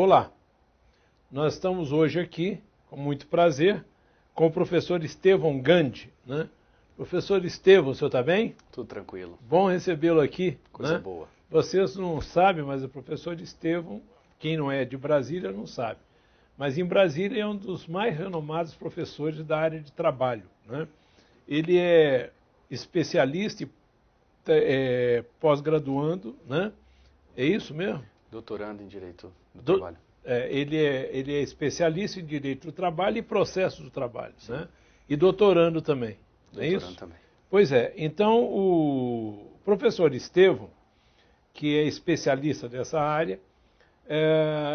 Olá, nós estamos hoje aqui, com muito prazer, com o professor Estevão Gandhi, né? Professor Estevão, o senhor está bem? Tudo tranquilo. Bom recebê-lo aqui. Coisa né? boa. Vocês não sabem, mas o professor Estevão, quem não é de Brasília não sabe. Mas em Brasília é um dos mais renomados professores da área de trabalho, né? Ele é especialista e pós-graduando, né? É isso mesmo? Doutorando em Direito do Trabalho. Ele é especialista em Direito do Trabalho e Processo do Trabalho, né? E doutorando também, não é isso? Doutorando também. Pois é, então o professor Estevão, que é especialista dessa área,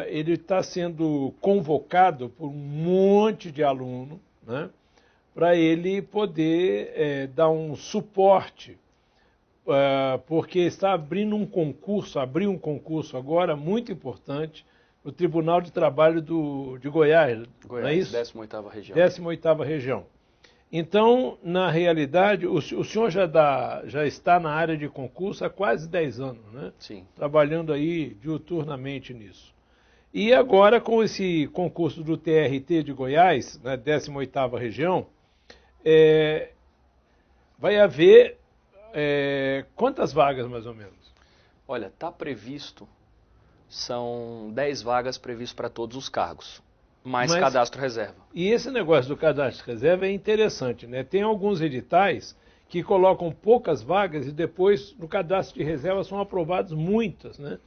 ele está sendo convocado por um monte de aluno, né, para ele poder dar um suporte, porque está abriu um concurso agora muito importante no Tribunal de Trabalho de Goiás, não é isso? 18ª região. 18ª região. Então, na realidade, o senhor já está na área de concurso há quase 10 anos, né? Sim. Trabalhando aí diuturnamente nisso. E agora, com esse concurso do TRT de Goiás, na 18ª região, vai haver quantas vagas, mais ou menos? Olha, está previsto, são 10 vagas previstas para todos os cargos. Mais cadastro reserva. E esse negócio do cadastro reserva é interessante, né? Tem alguns editais que colocam poucas vagas e depois no cadastro de reserva são aprovados muitas, né?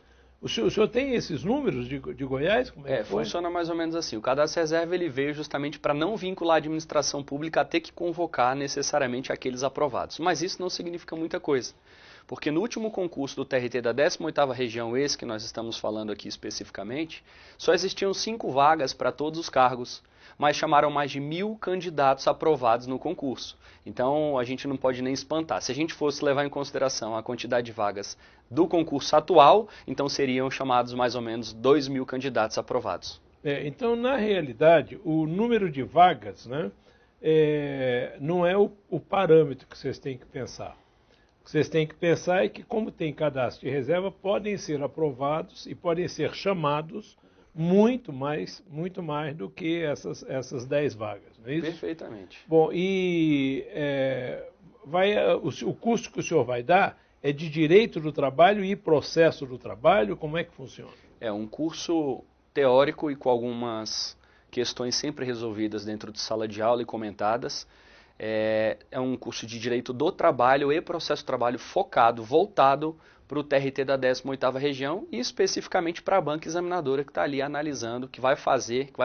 O senhor tem esses números de Goiás? Como é que foi? Funciona mais ou menos assim. O cadastro reserva ele veio justamente para não vincular a administração pública a ter que convocar necessariamente aqueles aprovados. Mas isso não significa muita coisa. Porque no último concurso do TRT da 18ª região, esse que nós estamos falando aqui especificamente, só existiam 5 vagas para todos os cargos, mas chamaram mais de 1.000 candidatos aprovados no concurso. Então a gente não pode nem espantar. Se a gente fosse levar em consideração a quantidade de vagas do concurso atual, então seriam chamados mais ou menos 2.000 candidatos aprovados. Então, na realidade, o número de vagas, né, não é o parâmetro que vocês têm que pensar. O que vocês têm que pensar é que, como tem cadastro de reserva, podem ser aprovados e podem ser chamados muito mais do que essas 10 vagas, não é isso? Perfeitamente. Bom, e o curso que o senhor vai dar é de Direito do Trabalho e Processo do Trabalho? Como é que funciona? É um curso teórico e com algumas questões sempre resolvidas dentro de sala de aula e comentadas. É um curso de Direito do Trabalho e Processo do Trabalho voltado para o TRT da 18ª região e especificamente para a banca examinadora que está ali analisando, que vai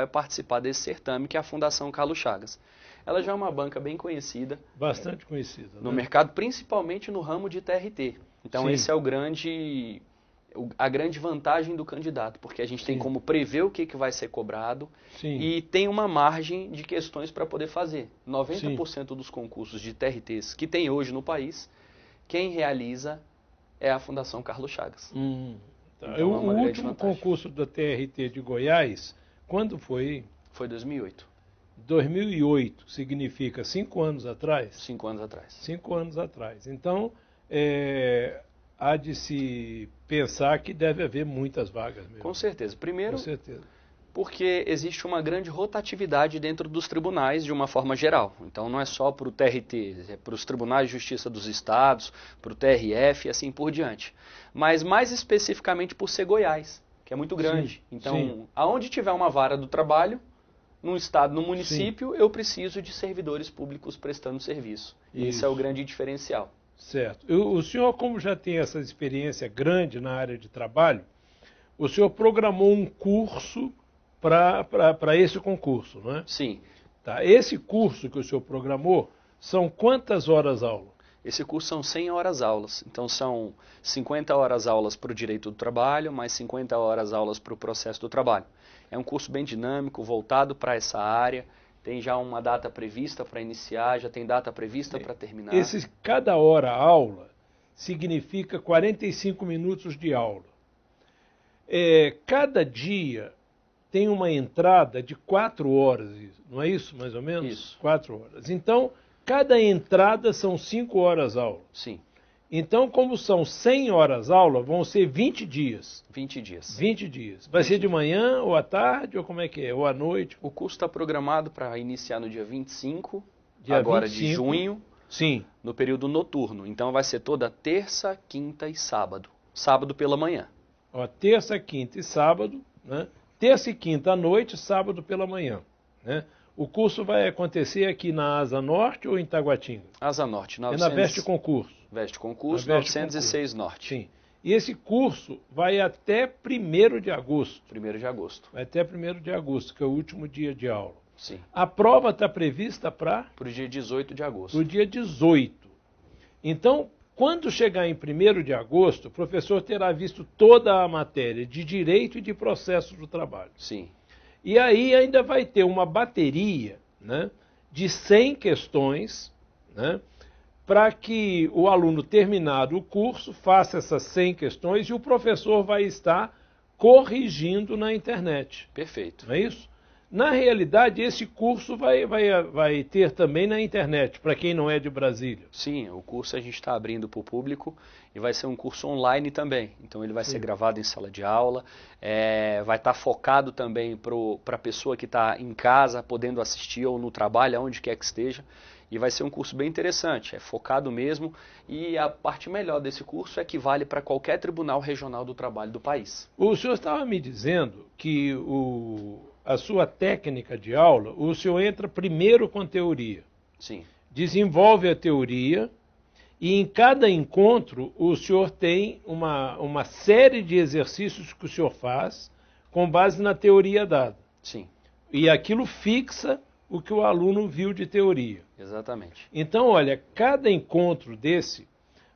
participar desse certame, que é a Fundação Carlos Chagas. Ela já é uma banca bem conhecida. Bastante conhecida. No né? mercado, principalmente no ramo de TRT. Então Sim. esse é a grande vantagem do candidato, porque a gente tem como prever o que vai ser cobrado. Sim. E tem uma margem de questões para poder fazer. 90% dos concursos de TRTs que tem hoje no país, quem realiza é a Fundação Carlos Chagas. Tá. Então, o último concurso da TRT de Goiás, quando foi? Foi 2008. 2008, significa 5 anos atrás? 5 anos atrás. 5 anos atrás. Então, há de se pensar que deve haver muitas vagas mesmo. Com certeza. Primeiro, Com certeza. Porque existe uma grande rotatividade dentro dos tribunais de uma forma geral. Então não é só para o TRT, é para os tribunais de justiça dos estados, para o TRF e assim por diante. Mas mais especificamente por ser Goiás, que é muito grande. Sim, então, sim. Aonde tiver uma vara do trabalho, num estado, no município, sim, eu preciso de servidores públicos prestando serviço. E esse é o grande diferencial. Certo. O senhor, como já tem essa experiência grande na área de trabalho, o senhor programou um curso para esse concurso, não é? Sim. Tá. Esse curso que o senhor programou, são quantas horas aula? Esse curso são 100 horas aulas. Então são 50 horas aulas para o direito do trabalho, mais 50 horas aulas para o processo do trabalho. É um curso bem dinâmico, voltado para essa área. Tem já uma data prevista para iniciar, já tem data prevista para terminar. Cada hora aula significa 45 minutos de aula. Cada dia tem uma entrada de 4 horas, não é isso, mais ou menos? Isso. 4 horas. Então, cada entrada são 5 horas aula. Sim. Então, como são 100 horas aula, vão ser 20 dias. 20 dias. 20 dias. Vai ser de manhã, ou à tarde, ou como é que é? Ou à noite? O curso está programado para iniciar no dia 25, Dia agora 25. de junho, Sim. no período noturno. Então vai ser toda terça, quinta e sábado. Sábado pela manhã. Ó, terça, quinta e sábado, né? Terça e quinta à noite, sábado pela manhã, né? O curso vai acontecer aqui na Asa Norte ou em Taguatinga? Asa Norte, É na Veste Concurso. Veste Concurso, Na Veste 906 Norte. Sim. E esse curso vai até 1º de agosto. 1º de agosto. Vai até 1º de agosto, que é o último dia de aula. Sim. A prova está prevista para o dia 18 de agosto. o dia 18. Então, quando chegar em 1º de agosto, o professor terá visto toda a matéria de direito e de processo do trabalho. Sim. E aí ainda vai ter uma bateria, né, de 100 questões, né, para que o aluno, terminado o curso, faça essas 100 questões e o professor vai estar corrigindo na internet. Perfeito. Não é isso? Na realidade, esse curso vai ter também na internet, para quem não é de Brasília. Sim, o curso a gente está abrindo para o público e vai ser um curso online também. Então ele vai ser gravado em sala de aula, vai estar focado também para a pessoa que está em casa, podendo assistir ou no trabalho, aonde quer que esteja. E vai ser um curso bem interessante, é focado mesmo. E a parte melhor desse curso é que vale para qualquer tribunal regional do trabalho do país. O senhor estava me dizendo que a sua técnica de aula, o senhor entra primeiro com teoria. Sim. Desenvolve a teoria e em cada encontro o senhor tem uma série de exercícios que o senhor faz com base na teoria dada. Sim. E aquilo fixa o que o aluno viu de teoria. Exatamente. Então, olha, cada encontro desse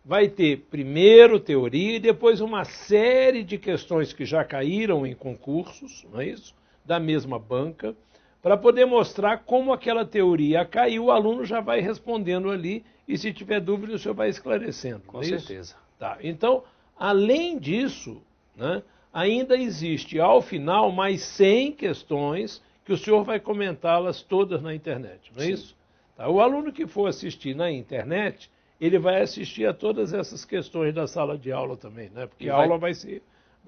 vai ter primeiro teoria e depois uma série de questões que já caíram em concursos, não é isso? Da mesma banca, para poder mostrar como aquela teoria caiu, o aluno já vai respondendo ali e se tiver dúvida o senhor vai esclarecendo. Com certeza. Tá. Então, além disso, né, ainda existe ao final mais 100 questões que o senhor vai comentá-las todas na internet, não é isso? Tá. O aluno que for assistir na internet, ele vai assistir a todas essas questões da sala de aula também, né? Porque a aula vai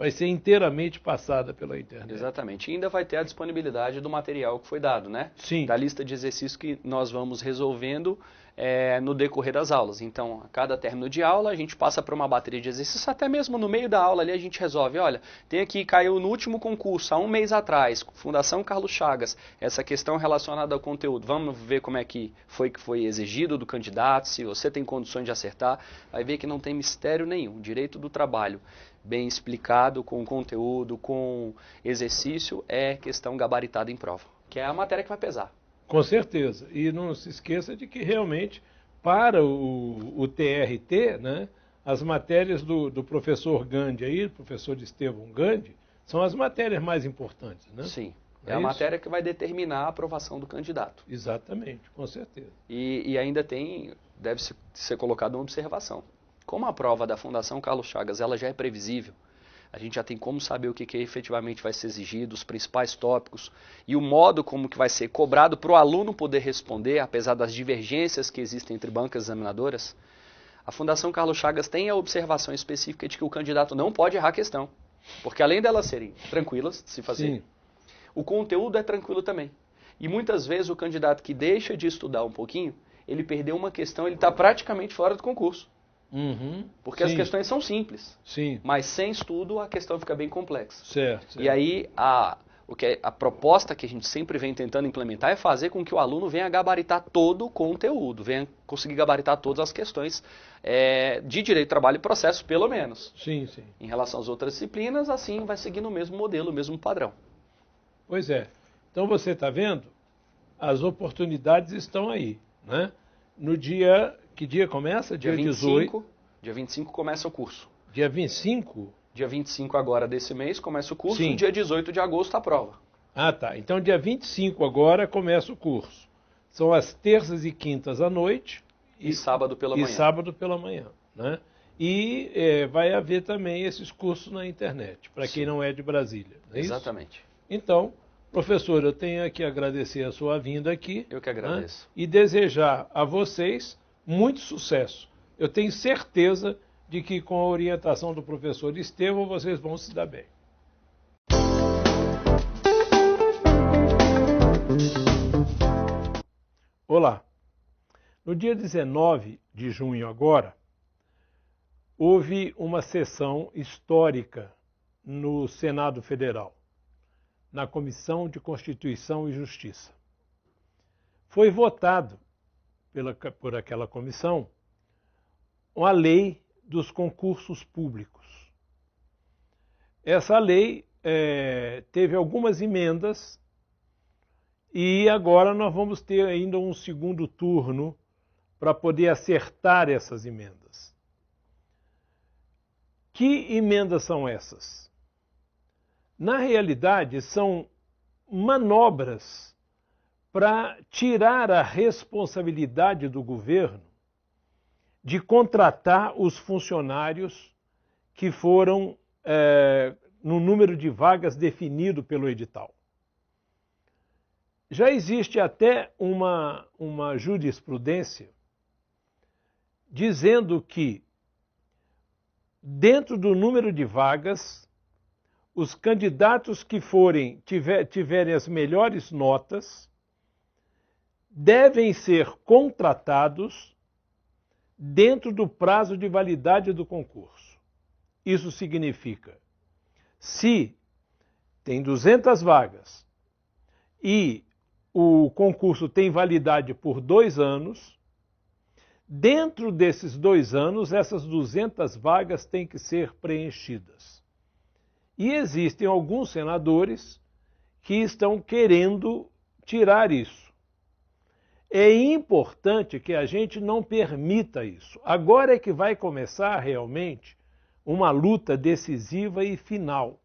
ser inteiramente passada pela internet. Exatamente. E ainda vai ter a disponibilidade do material que foi dado, né? Sim. Da lista de exercícios que nós vamos resolvendo no decorrer das aulas. Então, a cada término de aula, a gente passa por uma bateria de exercícios, até mesmo no meio da aula ali a gente resolve, olha, tem aqui, caiu no último concurso, há um mês atrás, Fundação Carlos Chagas, essa questão relacionada ao conteúdo. Vamos ver como é que foi exigido do candidato, se você tem condições de acertar, vai ver que não tem mistério nenhum. Direito do trabalho bem explicado, com conteúdo, com exercício, é questão gabaritada em prova, que é a matéria que vai pesar. Com certeza. E não se esqueça de que realmente, para o TRT, né, as matérias do professor Gandhi aí, professor Estevão Gandhi, são as matérias mais importantes, né? Sim. É a matéria que vai determinar a aprovação do candidato. Exatamente, com certeza. E ainda deve ser colocada uma observação. Como a prova da Fundação Carlos Chagas ela já é previsível, a gente já tem como saber o que efetivamente vai ser exigido, os principais tópicos e o modo como que vai ser cobrado para o aluno poder responder, apesar das divergências que existem entre bancas examinadoras. A Fundação Carlos Chagas tem a observação específica de que o candidato não pode errar a questão, porque além delas serem tranquilas de se fazer, Sim. O conteúdo é tranquilo também. E muitas vezes o candidato que deixa de estudar um pouquinho, ele perdeu uma questão, ele está praticamente fora do concurso. Porque as questões são simples. Sim. Mas sem estudo a questão fica bem complexa. Certo. E aí a proposta que a gente sempre vem tentando implementar é fazer com que o aluno venha gabaritar todo o conteúdo, venha conseguir gabaritar todas as questões de direito, trabalho e processo, pelo menos. Sim, sim. Em relação às outras disciplinas, assim vai seguindo o mesmo modelo, o mesmo padrão. Pois é. Então você está vendo? As oportunidades estão aí, né? No dia... Que dia começa? Dia 18. Dia 25 começa o curso. Dia 25? Dia 25 agora desse mês começa o curso. Sim. Dia 18 de agosto a prova. Ah, tá. Então dia 25 agora começa o curso. São as terças e quintas à noite. E sábado pela manhã. E sábado pela manhã, né? E vai haver também esses cursos na internet, para quem não é de Brasília. Não é Exatamente. Isso? Então, professor, eu tenho que agradecer a sua vinda aqui. Eu que agradeço. Né? E desejar a vocês muito sucesso. Eu tenho certeza de que com a orientação do professor Estevão vocês vão se dar bem. Olá! No dia 19 de junho agora, houve uma sessão histórica no Senado Federal, na Comissão de Constituição e Justiça. Foi votado por aquela comissão a lei dos concursos públicos. Essa lei teve algumas emendas e agora nós vamos ter ainda um segundo turno para poder acertar essas emendas. Que emendas são essas? Na realidade, são manobras para tirar a responsabilidade do governo de contratar os funcionários que foram no número de vagas definido pelo edital. Já existe até uma jurisprudência dizendo que, dentro do número de vagas, os candidatos que tiverem as melhores notas devem ser contratados dentro do prazo de validade do concurso. Isso significa, se tem 200 vagas e o concurso tem validade por 2 anos, dentro desses 2 anos, essas 200 vagas têm que ser preenchidas. E existem alguns senadores que estão querendo tirar isso. É importante que a gente não permita isso. Agora é que vai começar realmente uma luta decisiva e final,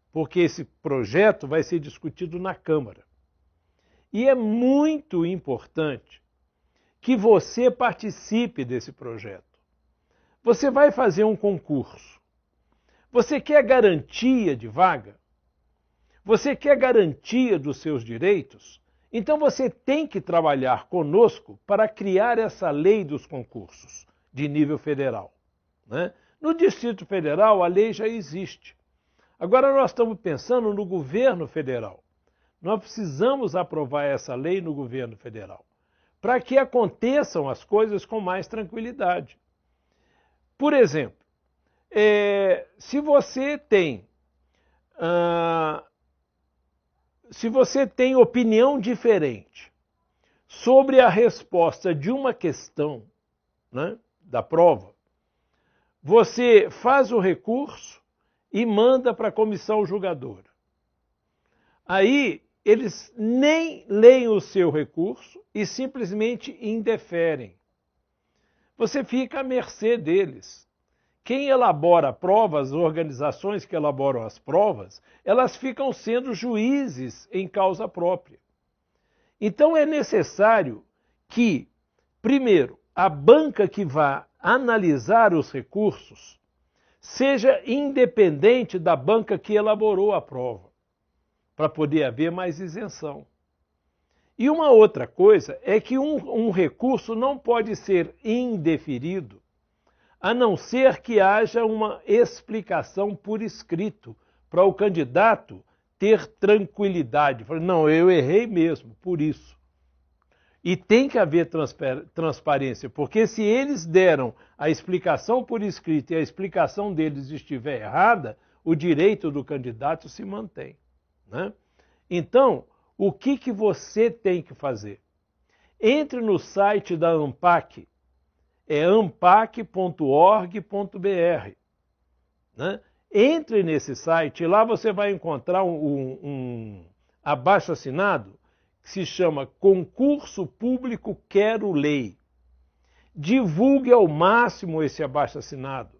porque esse projeto vai ser discutido na Câmara. E é muito importante que você participe desse projeto. Você vai fazer um concurso. Você quer garantia de vaga? Você quer garantia dos seus direitos? Então você tem que trabalhar conosco para criar essa lei dos concursos de nível federal, né? No Distrito Federal a lei já existe. Agora nós estamos pensando no governo federal. Nós precisamos aprovar essa lei no governo federal para que aconteçam as coisas com mais tranquilidade. Por exemplo, se você tem opinião diferente sobre a resposta de uma questão, né, da prova, você faz o recurso e manda para a comissão julgadora. Aí eles nem leem o seu recurso e simplesmente indeferem. Você fica à mercê deles. Quem elabora provas, as organizações que elaboram as provas, elas ficam sendo juízes em causa própria. Então é necessário que, primeiro, a banca que vá analisar os recursos seja independente da banca que elaborou a prova, para poder haver mais isenção. E uma outra coisa é que um recurso não pode ser indeferido, a não ser que haja uma explicação por escrito, para o candidato ter tranquilidade. Não, eu errei mesmo, por isso. E tem que haver transparência, porque se eles deram a explicação por escrito e a explicação deles estiver errada, o direito do candidato se mantém, né? Então, o que você tem que fazer? Entre no site da ANPAC, é anpac.org.br, né? Entre nesse site, lá você vai encontrar um abaixo-assinado que se chama Concurso Público Quero Lei. Divulgue ao máximo esse abaixo-assinado.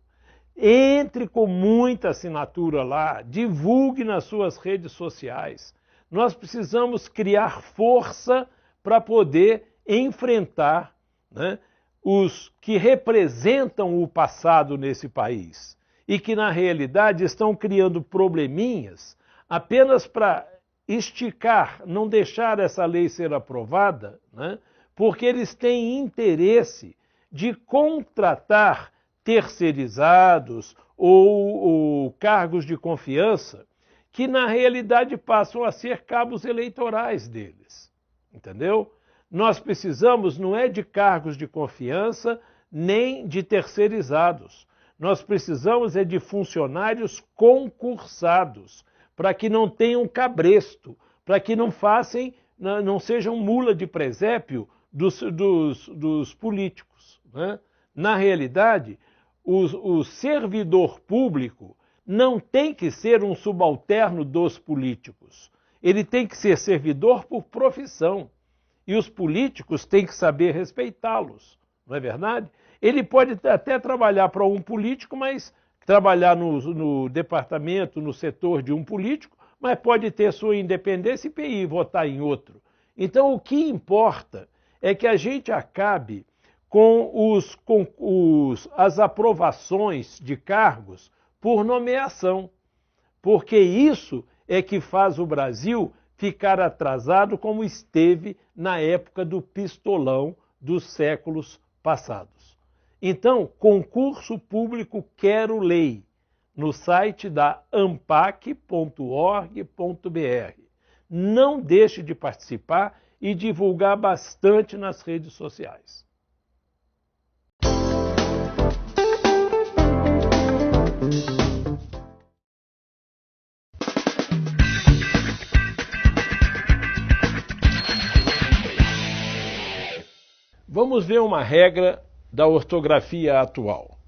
Entre com muita assinatura lá, divulgue nas suas redes sociais. Nós precisamos criar força para poder enfrentar, né, os que representam o passado nesse país e que, na realidade, estão criando probleminhas apenas para esticar, não deixar essa lei ser aprovada, né, porque eles têm interesse de contratar terceirizados ou cargos de confiança que, na realidade, passam a ser cabos eleitorais deles. Entendeu? Nós precisamos não é de cargos de confiança nem de terceirizados. Nós precisamos é de funcionários concursados, para que não tenham cabresto, para que não sejam mula de presépio dos políticos, né? Na realidade, o servidor público não tem que ser um subalterno dos políticos. Ele tem que ser servidor por profissão. E os políticos têm que saber respeitá-los, não é verdade? Ele pode até trabalhar para um político, mas trabalhar no departamento, no setor de um político, mas pode ter sua independência e votar em outro. Então, o que importa é que a gente acabe com as aprovações de cargos por nomeação, porque isso é que faz o Brasil ficar atrasado como esteve na época do pistolão dos séculos passados. Então, concurso público quero lei, no site da ampac.org.br. Não deixe de participar e divulgar bastante nas redes sociais. Vamos ver uma regra da ortografia atual.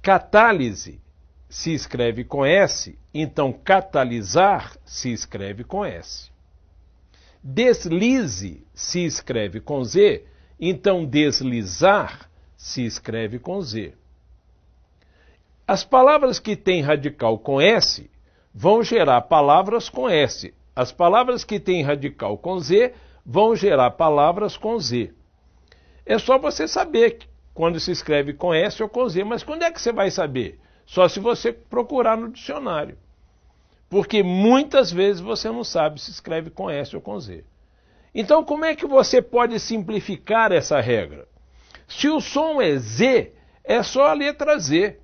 Catálise se escreve com S, então catalisar se escreve com S. Deslize se escreve com Z, então deslizar se escreve com Z. As palavras que têm radical com S vão gerar palavras com S. As palavras que têm radical com Z vão gerar palavras com Z. É só você saber quando se escreve com S ou com Z, mas quando é que você vai saber? Só se você procurar no dicionário. Porque muitas vezes você não sabe se escreve com S ou com Z. Então, como é que você pode simplificar essa regra? Se o som é Z, é só a letra Z.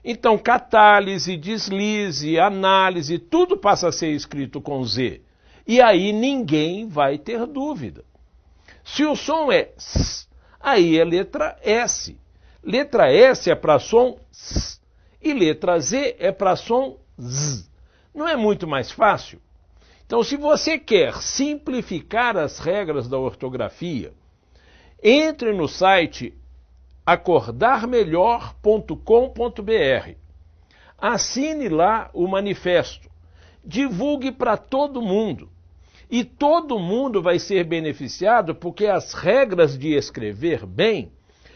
Então, catálise, deslize, análise, tudo passa a ser escrito com Z. E aí ninguém vai ter dúvida. Se o som é S, aí é letra S. Letra S é para som S. E letra Z é para som Z. Não é muito mais fácil? Então, se você quer simplificar as regras da ortografia, entre no site acordarmelhor.com.br. Assine lá o manifesto. Divulgue para todo mundo. E todo mundo vai ser beneficiado porque as regras de escrever bem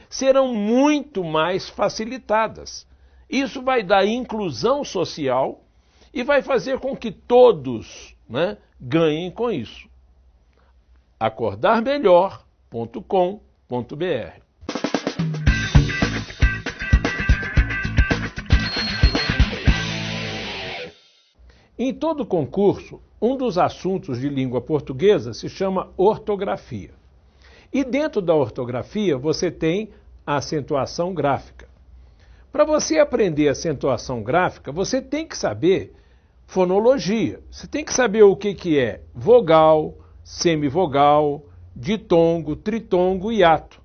serão muito mais facilitadas. Isso vai dar inclusão social e vai fazer com que todos, né, ganhem com isso. acordarmelhor.com.br. Em todo concurso, um dos assuntos de língua portuguesa se chama ortografia. E dentro da ortografia você tem a acentuação gráfica. Para você aprender acentuação gráfica, você tem que saber fonologia. Você tem que saber o que é vogal, semivogal, ditongo, tritongo e hiato.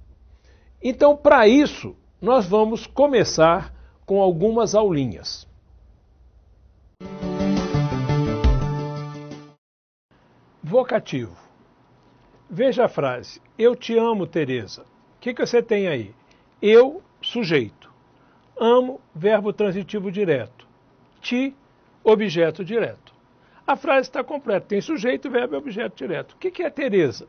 Então, para isso, nós vamos começar com algumas aulinhas. Vocativo. Veja a frase. Eu te amo, Tereza. O que você tem aí? Eu, sujeito. Amo, verbo transitivo direto. Te, objeto direto. A frase está completa. Tem sujeito, verbo e objeto direto. O que é Tereza?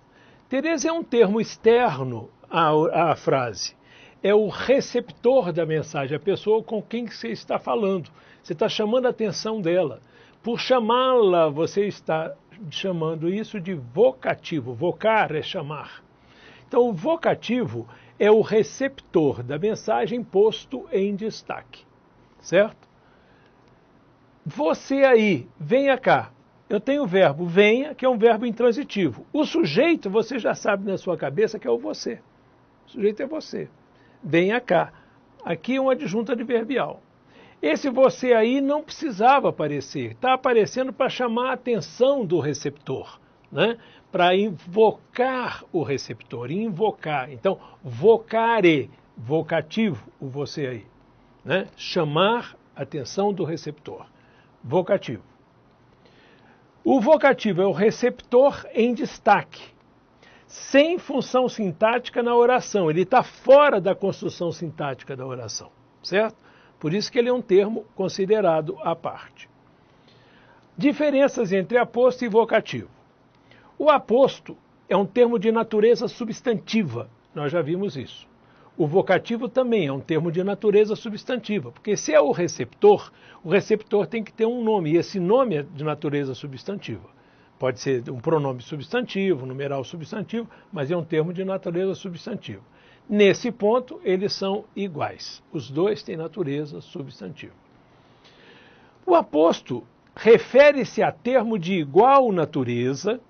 Tereza é um termo externo à frase. É o receptor da mensagem, a pessoa com quem você está falando. Você está chamando a atenção dela. Por chamá-la, você está chamando isso de vocativo. Vocar é chamar. Então, o vocativo é o receptor da mensagem posto em destaque. Certo? Você aí, venha cá. Eu tenho o verbo venha, que é um verbo intransitivo. O sujeito, você já sabe na sua cabeça que é o você. O sujeito é você. Venha cá. Aqui é uma adjunta adverbial. Esse você aí não precisava aparecer. Está aparecendo para chamar a atenção do receptor, né? Para invocar o receptor. Invocar. Então, vocare, vocativo, o você aí. Né? Chamar a atenção do receptor. Vocativo. O vocativo é o receptor em destaque, sem função sintática na oração. Ele está fora da construção sintática da oração, certo? Por isso que ele é um termo considerado à parte. Diferenças entre aposto e vocativo. O aposto é um termo de natureza substantiva, nós já vimos isso. O vocativo também é um termo de natureza substantiva, porque se é o receptor tem que ter um nome, e esse nome é de natureza substantiva. Pode ser um pronome substantivo, numeral substantivo, mas é um termo de natureza substantiva. Nesse ponto, eles são iguais. Os dois têm natureza substantiva. O aposto refere-se a termo de igual natureza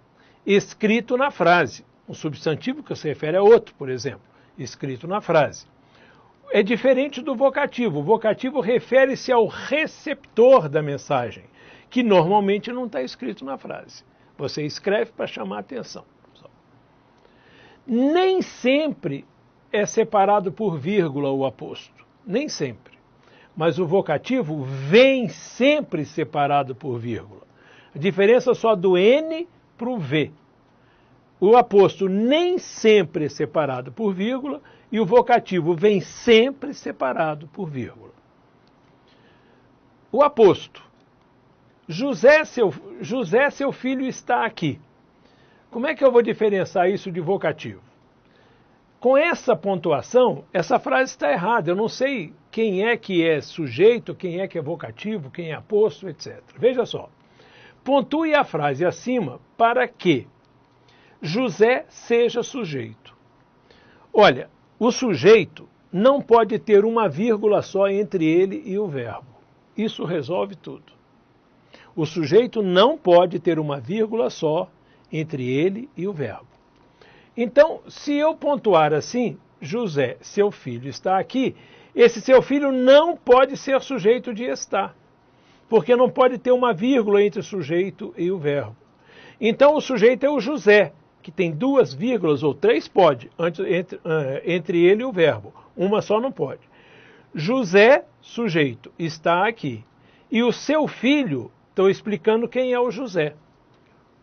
escrito na frase. Um substantivo que se refere a outro, por exemplo, escrito na frase. É diferente do vocativo. O vocativo refere-se ao receptor da mensagem, que normalmente não está escrito na frase. Você escreve para chamar a atenção. Nem sempre é separado por vírgula o aposto. Nem sempre. Mas o vocativo vem sempre separado por vírgula. A diferença é só do N para o V. O aposto nem sempre é separado por vírgula e o vocativo vem sempre separado por vírgula. O aposto. José, seu filho está aqui. Como é que eu vou diferenciar isso de vocativo? Com essa pontuação, essa frase está errada. Eu não sei quem é sujeito, quem é que é vocativo, quem é aposto, etc. Veja só. Pontue a frase acima para que José seja sujeito. Olha, o sujeito não pode ter uma vírgula só entre ele e o verbo. Isso resolve tudo. O sujeito não pode ter uma vírgula só entre ele e o verbo. Então, se eu pontuar assim, José, seu filho, está aqui, esse seu filho não pode ser sujeito de estar, porque não pode ter uma vírgula entre o sujeito e o verbo. Então, o sujeito é o José, que tem duas vírgulas, ou três pode, entre ele e o verbo. Uma só não pode. José, sujeito, está aqui. E o seu filho, estou explicando quem é o José.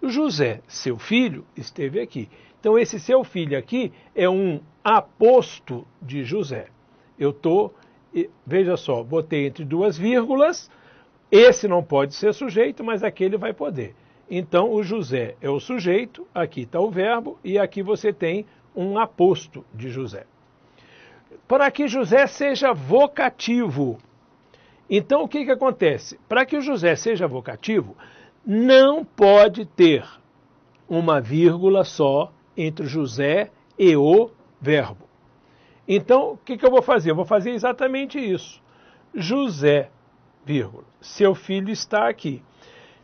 O José, seu filho, esteve aqui. Então, esse seu filho aqui é um aposto de José. Eu estou, veja só, botei entre duas vírgulas, esse não pode ser sujeito, mas aquele vai poder. Então, o José é o sujeito, aqui está o verbo, e aqui você tem um aposto de José. Para que José seja vocativo. Então, o que acontece? Para que o José seja vocativo, não pode ter uma vírgula só entre José e o verbo. Então, o que eu vou fazer? Eu vou fazer exatamente isso. José, vírgula, seu filho está aqui.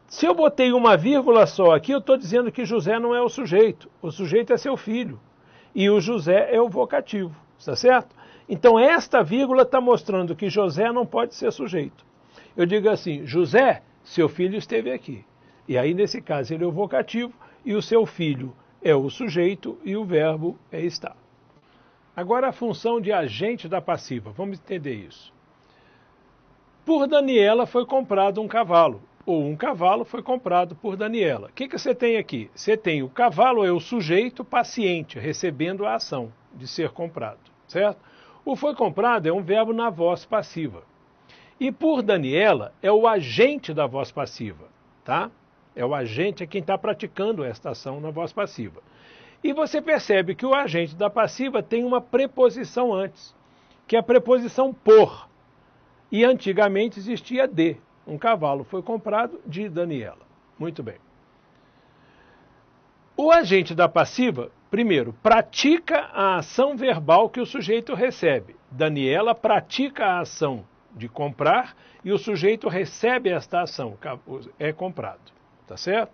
Se eu botei uma vírgula só aqui, eu estou dizendo que José não é o sujeito. O sujeito é seu filho. E o José é o vocativo. Está certo? Então, esta vírgula está mostrando que José não pode ser sujeito. Eu digo assim, José, seu filho esteve aqui. E aí, nesse caso, ele é o vocativo e o seu filho é o sujeito e o verbo é estar. Agora, a função de agente da passiva. Vamos entender isso. Por Daniela foi comprado um cavalo. Ou um cavalo foi comprado por Daniela. O que você tem aqui? Você tem o cavalo é o sujeito paciente, recebendo a ação de ser comprado, certo? O foi comprado é um verbo na voz passiva. E por Daniela é o agente da voz passiva, tá? É o agente, é quem está praticando esta ação na voz passiva. E você percebe que o agente da passiva tem uma preposição antes, que é a preposição por. E antigamente existia de. Um cavalo foi comprado de Daniela. Muito bem. O agente da passiva, primeiro, pratica a ação verbal que o sujeito recebe. Daniela pratica a ação de comprar e o sujeito recebe esta ação, é comprado. Tá certo?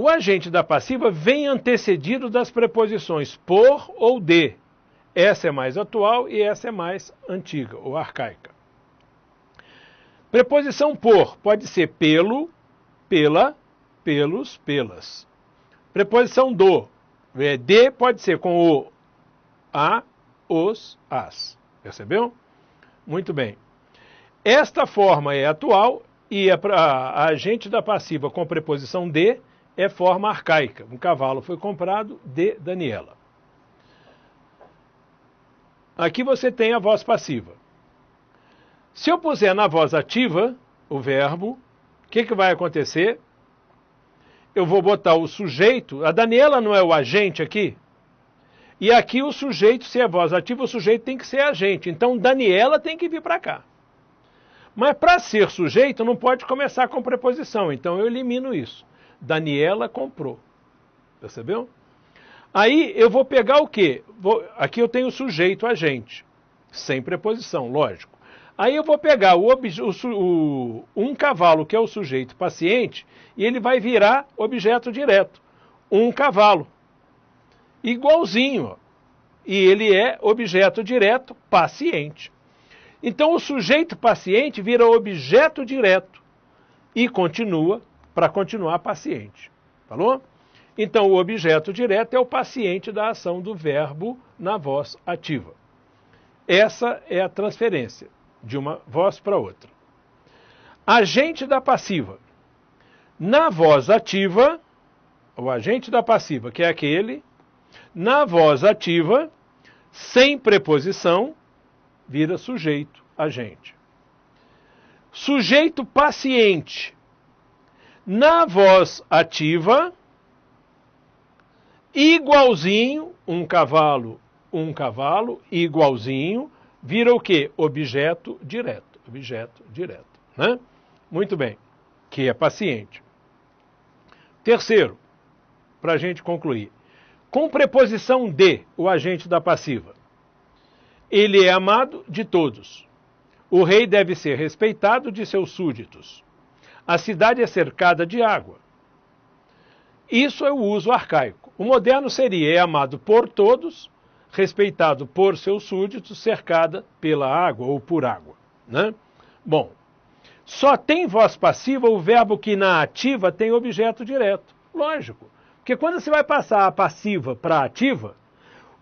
O agente da passiva vem antecedido das preposições por ou de. Essa é mais atual e essa é mais antiga ou arcaica. Preposição por pode ser pelo, pela, pelos, pelas. Preposição do, de pode ser com o, a, os, as. Percebeu? Muito bem. Esta forma é atual e a agente da passiva com preposição de é forma arcaica. Um cavalo foi comprado de Daniela. Aqui você tem a voz passiva. Se eu puser na voz ativa o verbo, o que vai acontecer? Eu vou botar o sujeito, a Daniela não é o agente aqui? E aqui o sujeito, se é voz ativa, o sujeito tem que ser agente. Então Daniela tem que vir para cá. Mas para ser sujeito não pode começar com preposição, então eu elimino isso. Daniela comprou. Percebeu? Aí eu vou pegar o quê? Aqui eu tenho sujeito agente, sem preposição, lógico. Aí eu vou pegar um cavalo, que é o sujeito paciente, e ele vai virar objeto direto. Um cavalo. Igualzinho. Ó. E ele é objeto direto paciente. Então o sujeito paciente vira objeto direto e continua para continuar paciente. Falou? Então, o objeto direto é o paciente da ação do verbo na voz ativa. Essa é a transferência de uma voz para outra. Agente da passiva. Na voz ativa, o agente da passiva, que é aquele, na voz ativa, sem preposição, vira sujeito, agente. Sujeito paciente. Na voz ativa, igualzinho, um cavalo, igualzinho, vira o quê? Objeto direto, né? Muito bem, que é paciente. Terceiro, para a gente concluir, com preposição de, o agente da passiva. Ele é amado de todos. O rei deve ser respeitado de seus súditos. A cidade é cercada de água. Isso é o uso arcaico. O moderno seria é amado por todos, respeitado por seus súditos, cercada pela água ou por água. Né? Bom, só tem voz passiva o verbo que na ativa tem objeto direto. Lógico, porque quando você vai passar a passiva para a ativa,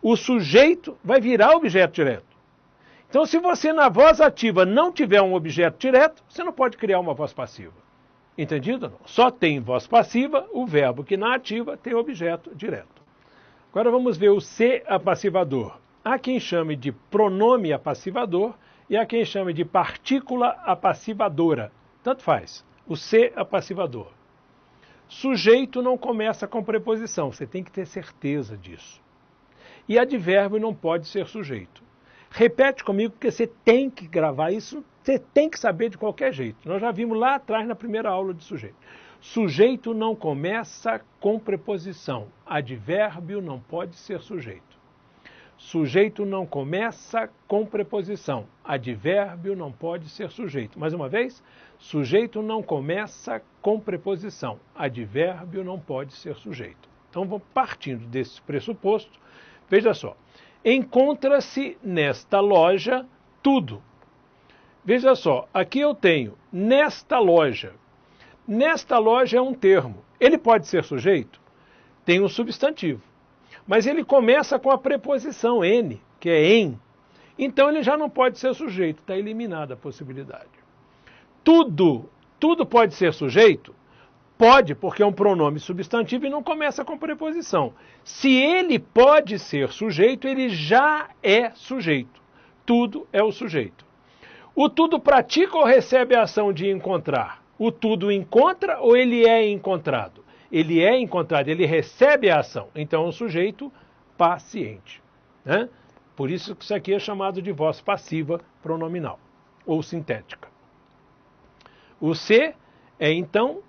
o sujeito vai virar objeto direto. Então, se você na voz ativa não tiver um objeto direto, você não pode criar uma voz passiva. Entendido? Não. Só tem voz passiva o verbo que na ativa tem objeto direto. Agora vamos ver o ser apassivador. Há quem chame de pronome apassivador e há quem chame de partícula apassivadora. Tanto faz. O ser apassivador. Sujeito não começa com preposição, você tem que ter certeza disso. E advérbio não pode ser sujeito. Repete comigo, porque você tem que gravar isso, você tem que saber de qualquer jeito. Nós já vimos lá atrás na primeira aula de sujeito. Sujeito não começa com preposição. Advérbio não pode ser sujeito. Sujeito não começa com preposição. Advérbio não pode ser sujeito. Mais uma vez, sujeito não começa com preposição. Advérbio não pode ser sujeito. Então, vamos partindo desse pressuposto. Veja só. Encontra-se nesta loja tudo. Veja só, aqui eu tenho nesta loja. Nesta loja é um termo. Ele pode ser sujeito? Tem um substantivo. Mas ele começa com a preposição N, que é em. Então ele já não pode ser sujeito, está eliminada a possibilidade. Tudo pode ser sujeito? Pode, porque é um pronome substantivo e não começa com preposição. Se ele pode ser sujeito, ele já é sujeito. Tudo é o sujeito. O tudo pratica ou recebe a ação de encontrar? O tudo encontra ou ele é encontrado? Ele é encontrado, ele recebe a ação. Então é um sujeito paciente. Né? Por isso que isso aqui é chamado de voz passiva pronominal ou sintética. O se é, então,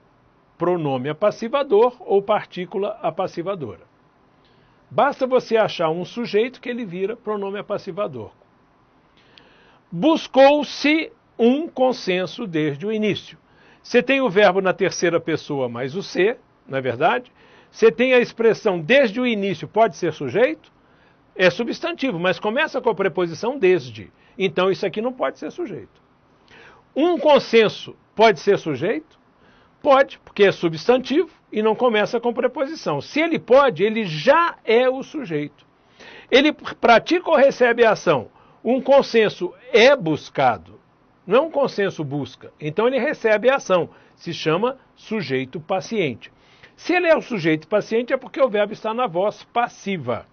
pronome apassivador ou partícula apassivadora. Basta você achar um sujeito que ele vira pronome apassivador. Buscou-se um consenso desde o início. Você tem o verbo na terceira pessoa mais o se, não é verdade? Você tem a expressão desde o início, pode ser sujeito, é substantivo, mas começa com a preposição desde. Então isso aqui não pode ser sujeito. Um consenso pode ser sujeito? Pode, porque é substantivo e não começa com preposição. Se ele pode, ele já é o sujeito. Ele pratica ou recebe a ação? Um consenso é buscado, não é um consenso busca. Então ele recebe a ação, se chama sujeito paciente. Se ele é o sujeito paciente é porque o verbo está na voz passiva,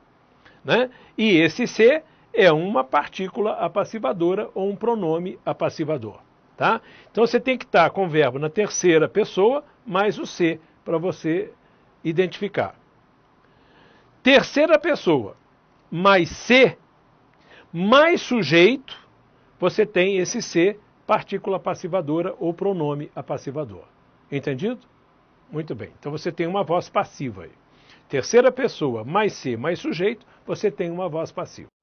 né? E esse ser é uma partícula apassivadora ou um pronome apassivador. Tá? Então você tem que estar com o verbo na terceira pessoa, mais o ser, para você identificar. Terceira pessoa, mais ser, mais sujeito, você tem esse ser, partícula apassivadora ou pronome apassivador. Entendido? Muito bem. Então você tem uma voz passiva aí. Terceira pessoa, mais ser, mais sujeito, você tem uma voz passiva.